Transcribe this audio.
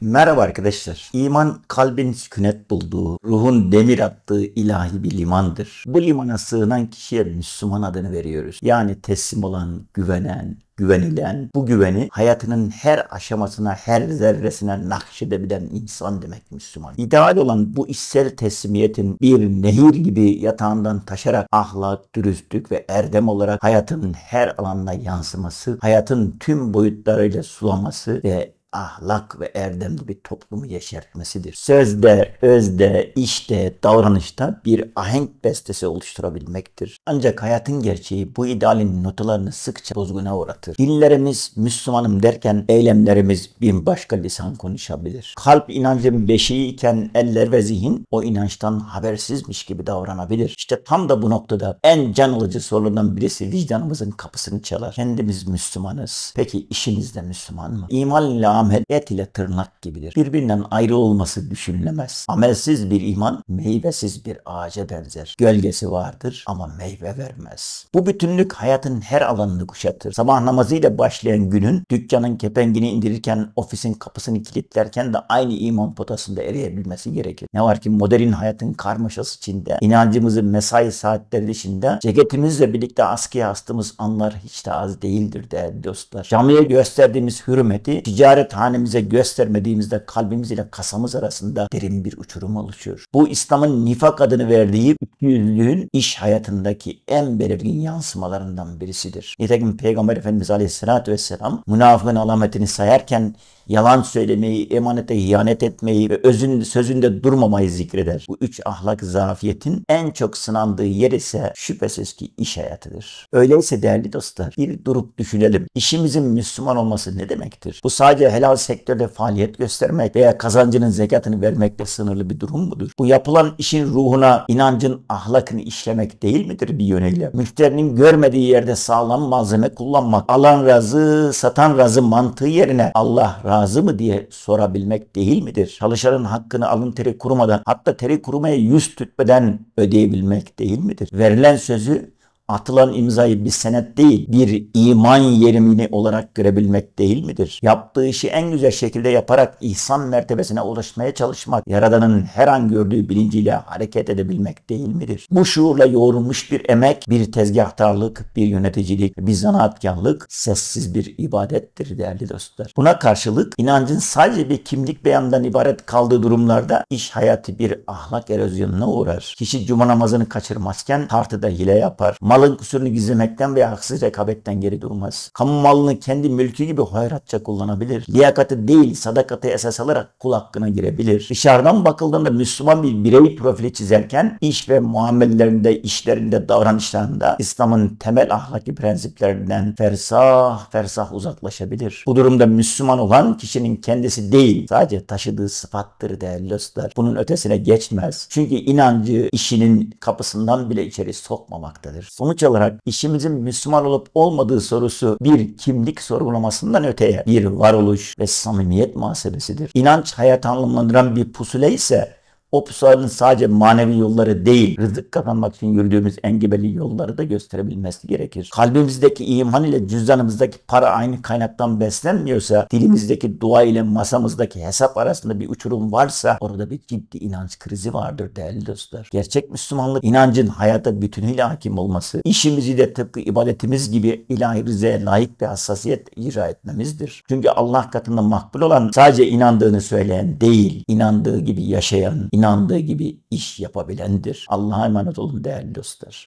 Merhaba arkadaşlar. İman kalbin sükunet bulduğu, ruhun demir attığı ilahi bir limandır. Bu limana sığınan kişiye Müslüman adını veriyoruz. Yani teslim olan, güvenen, güvenilen, bu güveni hayatının her aşamasına, her zerresine nakşedebilen insan demek Müslüman. İdeal olan bu içsel teslimiyetin bir nehir gibi yatağından taşarak ahlak, dürüstlük ve erdem olarak hayatın her alanına yansıması, hayatın tüm boyutlarıyla sulaması ve ahlak ve erdemli bir toplumu yeşertmesidir. Sözde, özde, işte, davranışta bir ahenk bestesi oluşturabilmektir. Ancak hayatın gerçeği bu idealin notalarını sıkça bozguna uğratır. Dillerimiz Müslümanım derken eylemlerimiz bir başka lisan konuşabilir. Kalp inancın beşiği iken eller ve zihin o inançtan habersizmiş gibi davranabilir. İşte tam da bu noktada en can alıcı sorulardan birisi vicdanımızın kapısını çalar. Kendimiz Müslümanız. Peki işiniz de Müslüman mı? İman ile amel et ile tırnak gibidir. Birbirinden ayrı olması düşünülemez. Amelsiz bir iman meyvesiz bir ağaca benzer. Gölgesi vardır ama meyve vermez. Bu bütünlük hayatın her alanını kuşatır. Sabah namazıyla başlayan günün dükkanın kepengini indirirken, ofisin kapısını kilitlerken de aynı iman potasında eriyebilmesi gerekir. Ne var ki modern hayatın karmaşası içinde, inancımızı mesai saatleri dışında ceketimizle birlikte askıya astığımız anlar hiç de az değildir değerli dostlar. Camiye gösterdiğimiz hürmeti ticaret hanemize göstermediğimizde kalbimiz ile kasamız arasında derin bir uçurum oluşuyor. Bu İslam'ın nifak adını verdiği ikiyüzlülüğün iş hayatındaki en belirgin yansımalarından birisidir. Nitekim Peygamber Efendimiz Aleyhisselatü Vesselam münafığın alametini sayarken yalan söylemeyi, emanete ihanet etmeyi ve sözünde durmamayı zikreder. Bu üç ahlak zafiyetin en çok sınandığı yer ise şüphesiz ki iş hayatıdır. Öyleyse değerli dostlar, bir durup düşünelim. İşimizin Müslüman olması ne demektir? Bu sadece helal sektörde faaliyet göstermek veya kazancının zekatını vermekle sınırlı bir durum mudur? Bu yapılan işin ruhuna, inancın ahlakını işlemek değil midir bir yönüyle? Müşterinin görmediği yerde sağlam malzeme kullanmak, alan razı, satan razı mantığı yerine Allah razı mı diye sorabilmek değil midir? Çalışanın hakkını alın teri kurumadan, hatta teri kurumaya yüz tutmadan ödeyebilmek değil midir? Verilen sözü, atılan imzayı bir senet değil, bir iman yerimini olarak görebilmek değil midir? Yaptığı işi en güzel şekilde yaparak ihsan mertebesine ulaşmaya çalışmak, Yaradan'ın her an gördüğü bilinciyle hareket edebilmek değil midir? Bu şuurla yoğrulmuş bir emek, bir tezgahtarlık, bir yöneticilik, bir zanaatkarlık sessiz bir ibadettir değerli dostlar. Buna karşılık inancın sadece bir kimlik beyanından ibaret kaldığı durumlarda iş hayatı bir ahlak erozyonuna uğrar. Kişi cuma namazını kaçırmazken tartıda hile yapar. Malın kusurunu gizlemekten veya haksız rekabetten geri durmaz. Kamu malını kendi mülkü gibi hoyratça kullanabilir. Liyakati değil sadakati esas alarak kul hakkına girebilir. Dışarıdan bakıldığında Müslüman bir birey profili çizerken iş ve muamellerinde, işlerinde, davranışlarında İslam'ın temel ahlaki prensiplerinden fersah fersah uzaklaşabilir. Bu durumda Müslüman olan kişinin kendisi değil, sadece taşıdığı sıfattır değerli dostlar. Bunun ötesine geçmez. Çünkü inancı işinin kapısından bile içeri sokmamaktadır. Sonuç olarak işimizin Müslüman olup olmadığı sorusu bir kimlik sorgulamasından öteye bir varoluş ve samimiyet muhasebesidir. İnanç hayatı anlamlandıran bir pusule ise o pusulanın sadece manevi yolları değil, rızık kazanmak için yürüdüğümüz engebeli yolları da gösterebilmesi gerekir. Kalbimizdeki iman ile cüzdanımızdaki para aynı kaynaktan beslenmiyorsa, dilimizdeki dua ile masamızdaki hesap arasında bir uçurum varsa, orada bir ciddi inanç krizi vardır değerli dostlar. Gerçek Müslümanlık, inancın hayata bütünüyle hakim olması, işimizi de tıpkı ibadetimiz gibi ilahi rızaya layık bir hassasiyet icra etmemizdir. Çünkü Allah katında makbul olan sadece inandığını söyleyen değil, inandığı gibi yaşayan, inandığı gibi iş yapabilendir. Allah'a emanet olun değerli dostlar.